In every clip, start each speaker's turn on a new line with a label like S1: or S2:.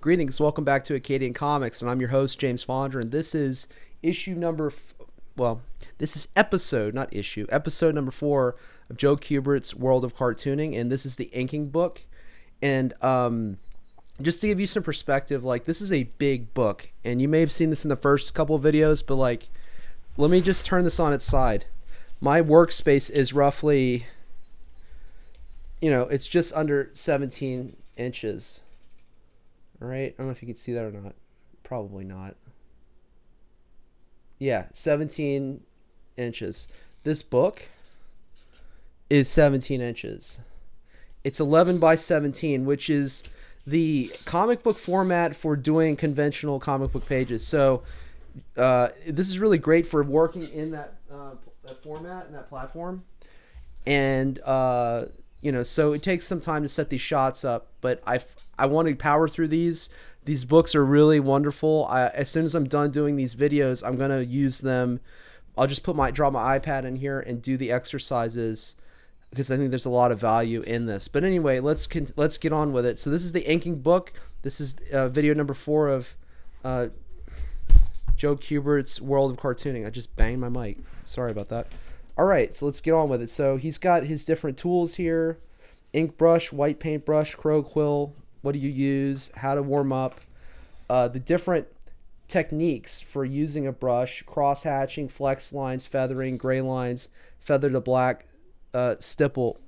S1: Greetings, welcome back to Acadian Comics, and I'm your host, James Fonder, and this is issue number, this is episode, not issue, episode number 4 of Joe Kubert's World of Cartooning, and this is the inking book. And just to give you some perspective, like, this is a big book, and you may have seen this in the first couple of videos, but like, let me just turn this on its side. My workspace is roughly, it's just under 17 inches. All right, I don't know if you can see that or not. Probably not. Yeah, 17 inches. This book is 17 inches. It's 11 by 17, which is the comic book format for doing conventional comic book pages. So this is really great for working in that format and that platform. And so it takes some time to set these shots up, but I want to power through these. These books are really wonderful. As soon as I'm done doing these videos, I'm going to use them. I'll just drop my iPad in here and do the exercises because I think there's a lot of value in this. But anyway, let's get on with it. So this is the inking book. This is video number 4 of Joe Kubert's World of Cartooning. I just banged my mic. Sorry about that. All right, so let's get on with it. So he's got his different tools here: ink brush, white paintbrush, crow quill. What do you use? How to warm up? The different techniques for using a brush: cross hatching, flex lines, feathering, gray lines, feather to black, stipple.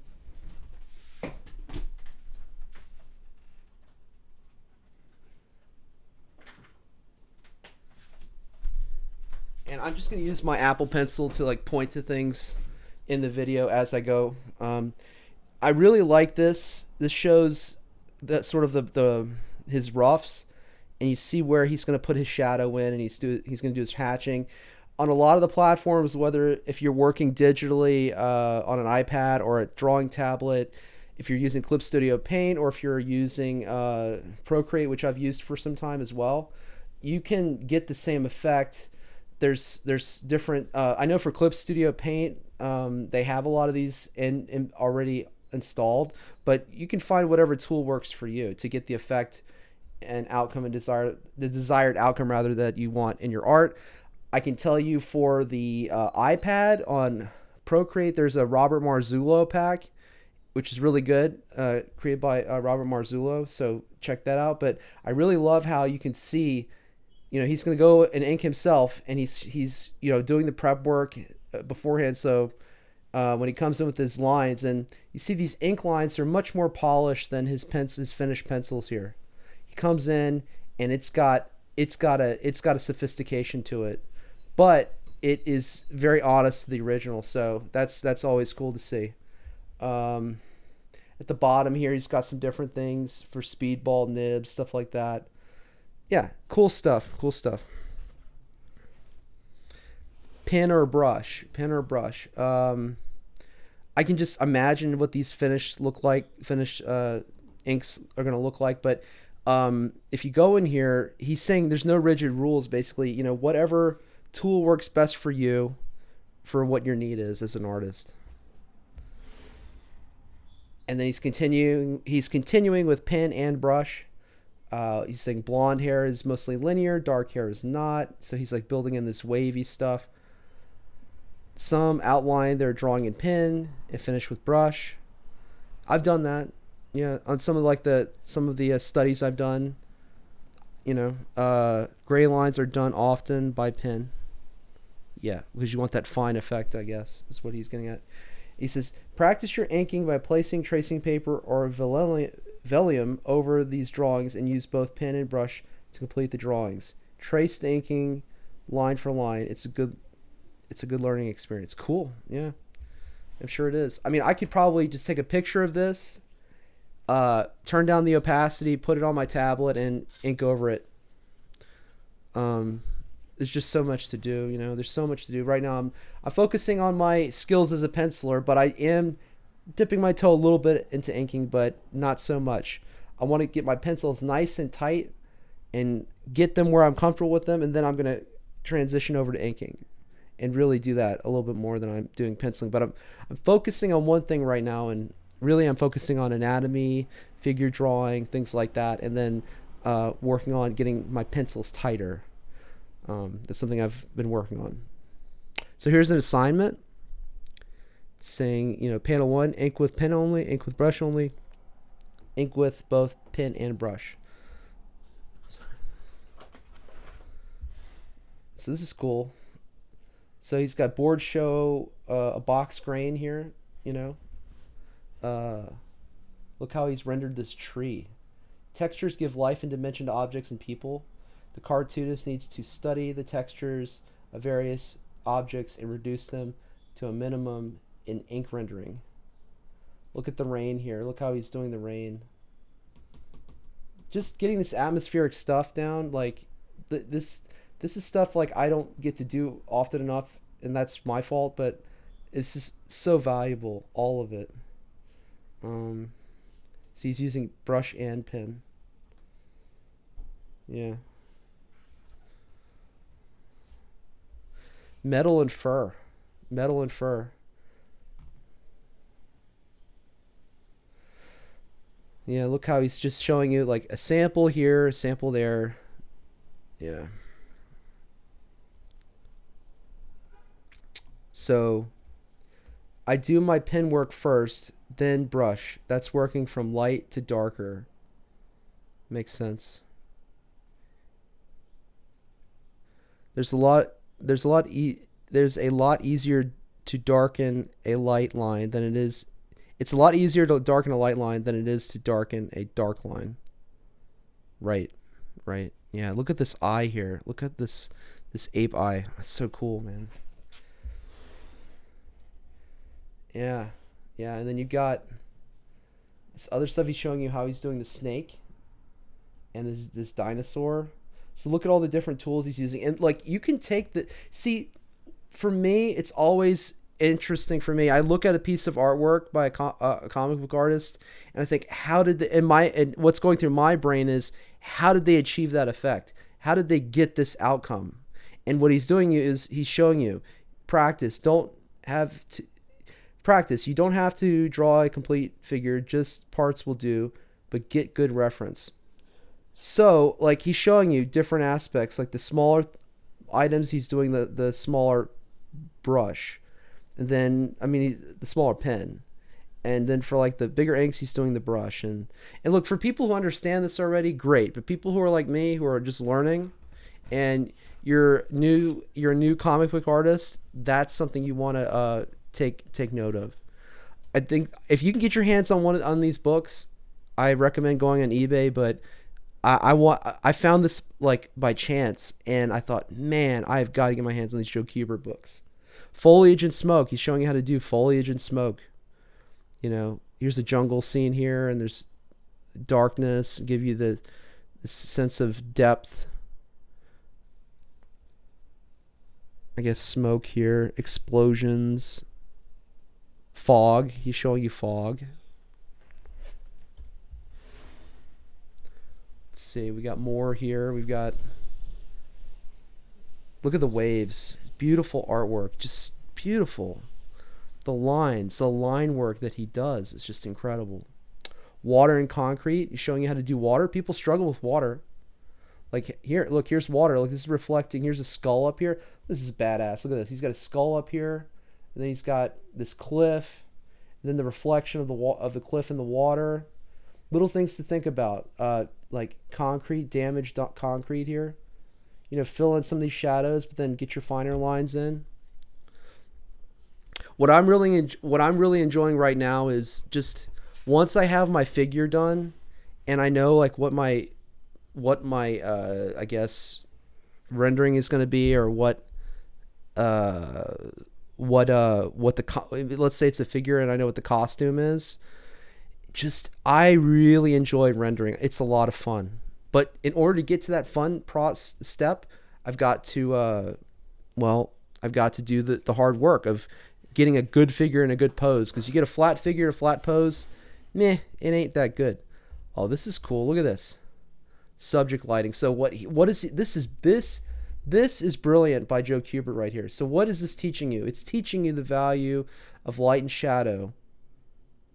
S1: And I'm just going to use my Apple Pencil to like point to things in the video as I go. I really like this. This shows that sort of his roughs, and you see where he's going to put his shadow in, and he's going to do his hatching. On a lot of the platforms, whether if you're working digitally on an iPad or a drawing tablet, if you're using Clip Studio Paint, or if you're using Procreate, which I've used for some time as well, you can get the same effect. There's different. I know for Clip Studio Paint, they have a lot of these in already installed, but you can find whatever tool works for you to get the effect and outcome and the desired outcome rather that you want in your art. I can tell you for the iPad on Procreate, there's a Robert Marzullo pack, which is really good, created by Robert Marzullo. So check that out. But I really love how you can see. He's going to go and ink himself, and he's doing the prep work beforehand. So when he comes in with his lines, and you see these ink lines are much more polished than his finished pencils here. He comes in, and it's got a sophistication to it, but it is very honest to the original. So that's always cool to see. At the bottom here, he's got some different things for speedball nibs, stuff like that. Yeah, cool stuff. Pen or brush. I can just imagine what these finished inks are going to look like. But if you go in here, he's saying there's no rigid rules. Basically, whatever tool works best for you, for what your need is as an artist. And then he's continuing with pen and brush. He's saying blonde hair is mostly linear, dark hair is not. So he's like building in this wavy stuff. Some outline they're drawing in pen and finish with brush. I've done that. Yeah, on some of the studies I've done. Gray lines are done often by pen. Yeah, because you want that fine effect, I guess, is what he's getting at. He says, practice your inking by placing tracing paper or vellum over these drawings and use both pen and brush to complete the drawings. Trace the inking line for line. It's a good learning experience. Cool. Yeah, I'm sure it is. I mean, I could probably just take a picture of this, turn down the opacity, put it on my tablet, and ink over it. There's just so much to do. There's so much to do right now. I'm focusing on my skills as a penciler, but I am dipping my toe a little bit into inking, but not so much. I want to get my pencils nice and tight and get them where I'm comfortable with them, and then I'm going to transition over to inking and really do that a little bit more than I'm doing penciling. But I'm focusing on one thing right now, and really I'm focusing on anatomy, figure drawing, things like that, and then working on getting my pencils tighter. That's something I've been working on. So here's an assignment saying, panel 1, ink with pen only, ink with brush only, ink with both pen and brush. So this is cool. So he's got board show a box grain here, Look how he's rendered this tree. Textures give life and dimension to objects and people. The cartoonist needs to study the textures of various objects and reduce them to a minimum in ink rendering. Look at the rain here. Look how he's doing the rain. Just getting this atmospheric stuff down, like this is stuff like I don't get to do often enough, and that's my fault, but it's just so valuable, all of it. So he's using brush and pen. Yeah. Metal and fur. Metal and fur. Yeah, look how he's just showing you like a sample here, a sample there. Yeah. So I do my pen work first, then brush. That's working from light to darker. Makes sense. There's a lot easier to darken a light line than it is. It's a lot easier to darken a light line than it is to darken a dark line. Right. Yeah, look at this eye here. Look at this ape eye. That's so cool, man. Yeah, and then you got this other stuff he's showing you how he's doing the snake and this dinosaur. So look at all the different tools he's using, and like you can take for me, it's always interesting for me. I look at a piece of artwork by a comic book artist, and I think, how did and what's going through my brain is, how did they achieve that effect? How did they get this outcome? And what he's doing is he's showing you practice. Practice. You don't have to draw a complete figure, just parts will do, but get good reference. So like he's showing you different aspects, like the smaller items, he's doing the smaller brush, and then the smaller pen, and then for like the bigger inks, he's doing the brush. And look, for people who understand this already, great, but people who are like me, who are just learning, and you're a new comic book artist, that's something you want to take note of. I think if you can get your hands on these books, I recommend going on eBay. But I found this like by chance, and I thought, man, I've got to get my hands on these Joe Kubert books. Foliage and smoke. He's showing you how to do foliage and smoke. Here's a jungle scene here, and there's darkness, give you the sense of depth. I guess smoke here, explosions, fog. He's showing you fog. Let's see, we got more here. We've got, look at the waves. Beautiful artwork, just beautiful. The lines, the line work that he does is just incredible. Water and concrete. He's showing you how to do water. People struggle with water. Like here, look, here's water. Look, this is reflecting. Here's a skull up here. This is badass. Look at this. He's got a skull up here, and then he's got this cliff, and then the reflection of the cliff in the water. Little things to think about, like concrete, damaged concrete here. Fill in some of these shadows, but then get your finer lines in. What I'm really enjoying right now is just once I have my figure done, and I know like what my I guess rendering is going to be, or let's say it's a figure and I know what the costume is. I really enjoy rendering. It's a lot of fun. But in order to get to that fun step, I've got to do the hard work of getting a good figure in a good pose. Because you get a flat figure, a flat pose, it ain't that good. Oh, this is cool. Look at this. Subject lighting. So what is it? This is brilliant by Joe Kubert right here. So what is this teaching you? It's teaching you the value of light and shadow.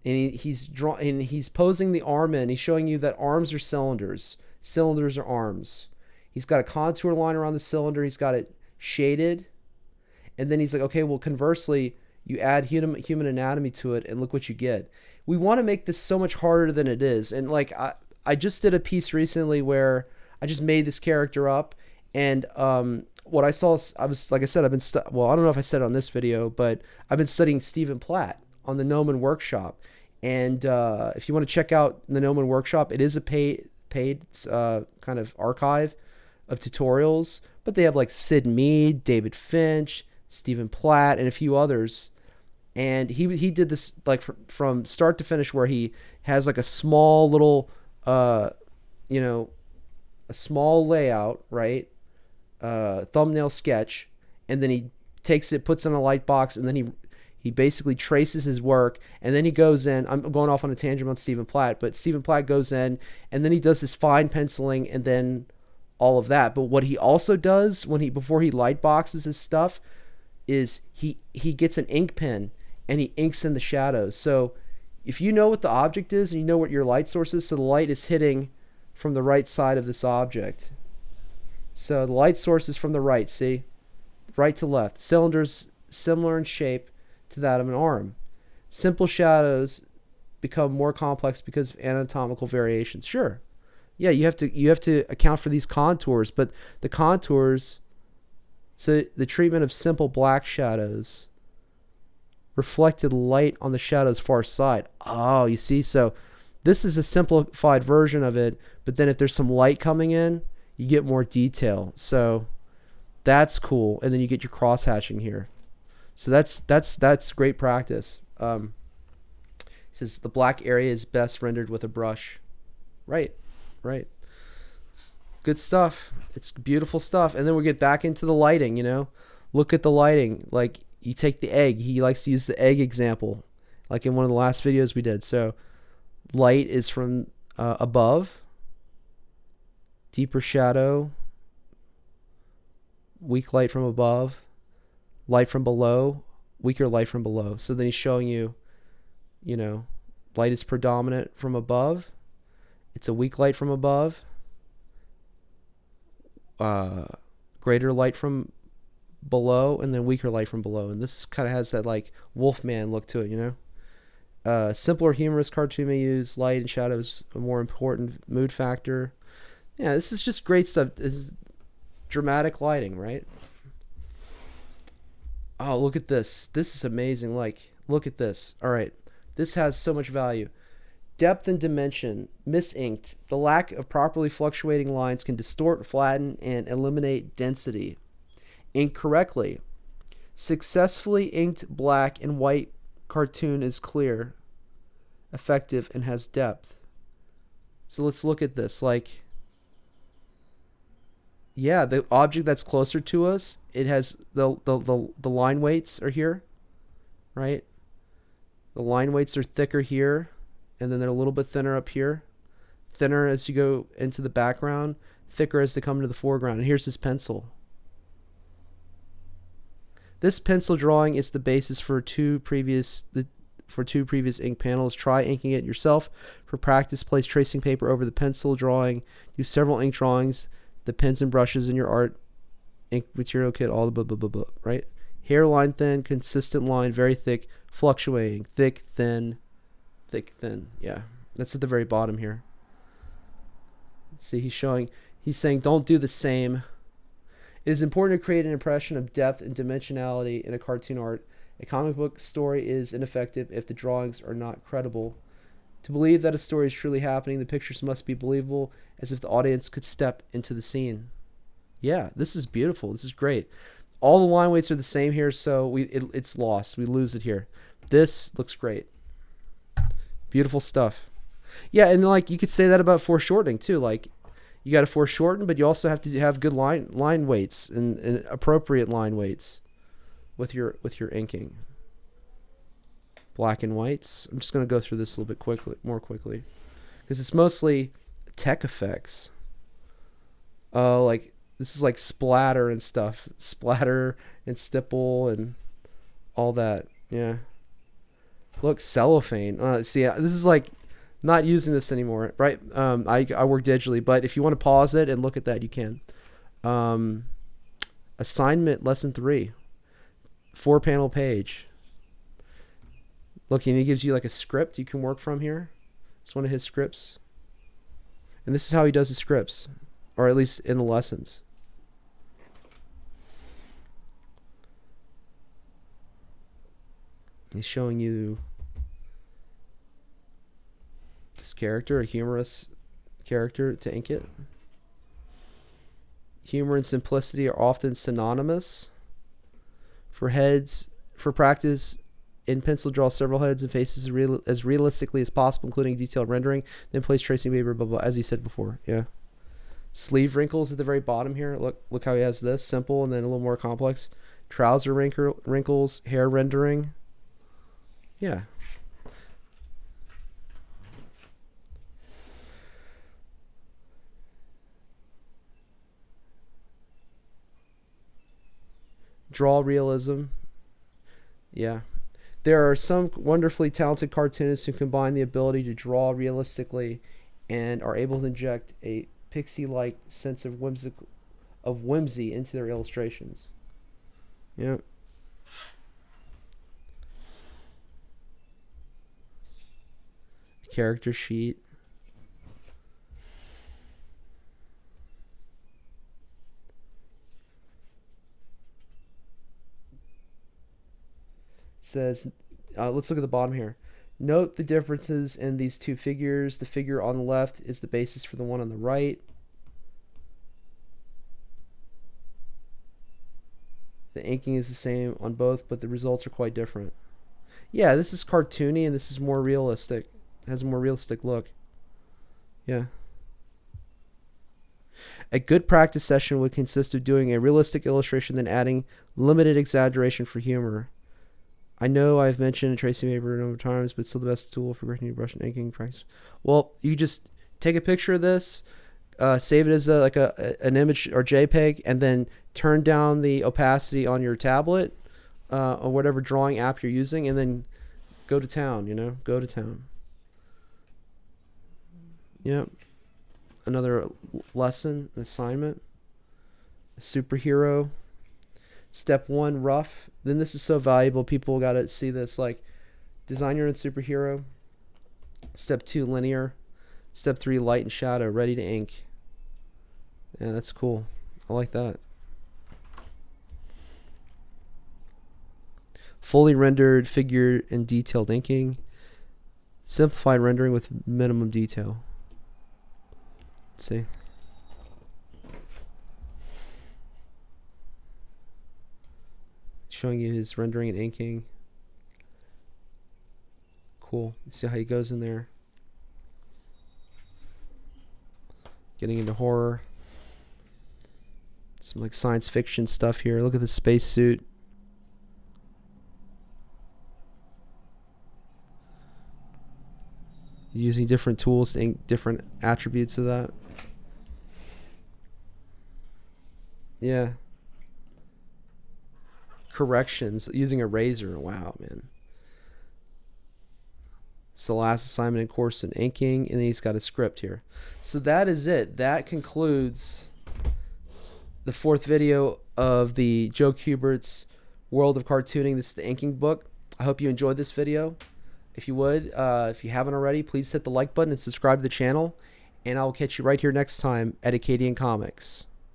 S1: And he's posing the arm in. He's showing you that arms are cylinders. cylinders, or arms. He's got a contour line around the cylinder. He's got it shaded. And then he's like, okay, well, conversely, you add human anatomy to it, and look what you get. We want to make this so much harder than it is. And like, I just did a piece recently where I just made this character up, and what I saw, I was, like I said, I've been well, I don't know if I said it on this video, but I've been studying Stephen Platt on the Gnomon Workshop. And if you want to check out the Gnomon Workshop, it is a paid kind of archive of tutorials, but they have like Sid Mead, David Finch, Stephen Platt, and a few others. And he did this like from start to finish, where he has like a small little you know, a small layout, right? Thumbnail sketch, and then he takes it, puts it in a light box, and then he basically traces his work, and then he goes in. I'm going off on a tangent on Stephen Platt, but Stephen Platt goes in, and then he does his fine penciling, and then all of that. But what he also does before he light boxes his stuff is he gets an ink pen and he inks in the shadows. So if you know what the object is and you know what your light source is, so the light is hitting from the right side of this object. So the light source is from the right, see? Right to left. Cylinder's similar in shape to that of an arm. Simple shadows become more complex because of anatomical variations. Sure. Yeah, you have to account for these contours, but the contours, so the treatment of simple black shadows reflected light on the shadow's far side. Oh, you see? So this is a simplified version of it, but then if there's some light coming in, you get more detail. So that's cool. And then you get your cross hatching here. So that's great practice. It says the black area is best rendered with a brush. Right. Good stuff. It's beautiful stuff. And then we get back into the lighting, you know. Look at the lighting. Like, you take the egg. He likes to use the egg example, like in one of the last videos we did. So light is from above, deeper shadow, weak light from above, light from below, weaker light from below. So then he's showing you, you know, light is predominant from above. It's a weak light from above. Greater light from below, and then weaker light from below. And this kind of has that like Wolfman look to it, you know. Simpler humorous cartoon may use light and shadows a more important mood factor. Yeah, this is just great stuff. This is dramatic lighting, right? Oh, look at this. This is amazing. Like, look at this. All right. This has so much value. Depth and dimension. Misinked. The lack of properly fluctuating lines can distort, flatten, and eliminate density. Incorrectly. Successfully inked black and white cartoon is clear, effective, and has depth. So let's look at this. Like, yeah, the object that's closer to us, it has the line weights are here, right? The line weights are thicker here, and then they're a little bit thinner up here. Thinner as you go into the background, thicker as they come into the foreground. And here's his pencil. This pencil drawing is the basis for two previous ink panels. Try inking it yourself. For practice, place tracing paper over the pencil drawing. Do several ink drawings, the pens and brushes in your art ink material kit, all the blah, blah, blah, blah, right? Hairline thin, consistent line, very thick, fluctuating, thick, thin. Yeah, that's at the very bottom here. See, he's saying don't do the same. It is important to create an impression of depth and dimensionality in a cartoon art. A comic book story is ineffective if the drawings are not credible. To believe that a story is truly happening, the pictures must be believable, as if the audience could step into the scene. Yeah, this is beautiful. This is great. All the line weights are the same here, so it's lost. We lose it here. This looks great. Beautiful stuff. Yeah, and like you could say that about foreshortening too. Like, you got to foreshorten, but you also have to have good line weights and appropriate line weights with your inking. Black and whites. I'm just going to go through this a little bit more quickly, because it's mostly tech effects. Like this is like splatter and stuff, splatter and stipple and all that. Yeah. Look, cellophane. See, this not using this anymore, right? I work digitally, but if you want to pause it and look at that, you can. Assignment lesson 3, 4-panel page. Look, and he gives you like a script you can work from here. It's one of his scripts. And this is how he does his scripts, or at least in the lessons. He's showing you this character, a humorous character, to ink it. Humor and simplicity are often synonymous. For practice, in pencil, draw several heads and faces as realistically as possible, including detailed rendering. Then place tracing paper, blah, blah, as he said before. Yeah. Sleeve wrinkles at the very bottom here. Look how he has this. Simple and then a little more complex. Trouser wrinkles, hair rendering. Yeah. Draw realism. Yeah. There are some wonderfully talented cartoonists who combine the ability to draw realistically and are able to inject a pixie-like sense of whimsy into their illustrations. Yeah. Character sheet. Says, let's look at the bottom here. Note the differences in these two figures. The figure on the left is the basis for the one on the right. The inking is the same on both, but the results are quite different. Yeah, this is cartoony and this is more realistic. It has a more realistic look. Yeah. A good practice session would consist of doing a realistic illustration, then adding limited exaggeration for humor. I know I've mentioned tracing paper a number of times, but it's still the best tool for correcting your brush and inking practice. Well, you just take a picture of this, save it as an image or JPEG, and then turn down the opacity on your tablet or whatever drawing app you're using, and then go to town. Go to town. Yep. Another lesson, an assignment. A superhero. Step 1, rough. Then this is so valuable. People got to see this. Like, design your own superhero. Step 2, linear. Step 3, light and shadow. Ready to ink. Yeah, that's cool. I like that. Fully rendered figure and detailed inking. Simplified rendering with minimum detail. Let's see. Showing you his rendering and inking. Cool. You see how he goes in there. Getting into horror. Some like science fiction stuff here. Look at the spacesuit. Using different tools to ink different attributes of that. Yeah. Corrections using a razor. Wow, man. It's the last assignment in course in inking, and then he's got a script here. So that is it. That concludes the 4th video of the Joe Kubert's World of Cartooning. This is the inking book. I hope you enjoyed this video. If you would, if you haven't already, please hit the like button and subscribe to the channel, and I will catch you right here next time at Acadian Comics.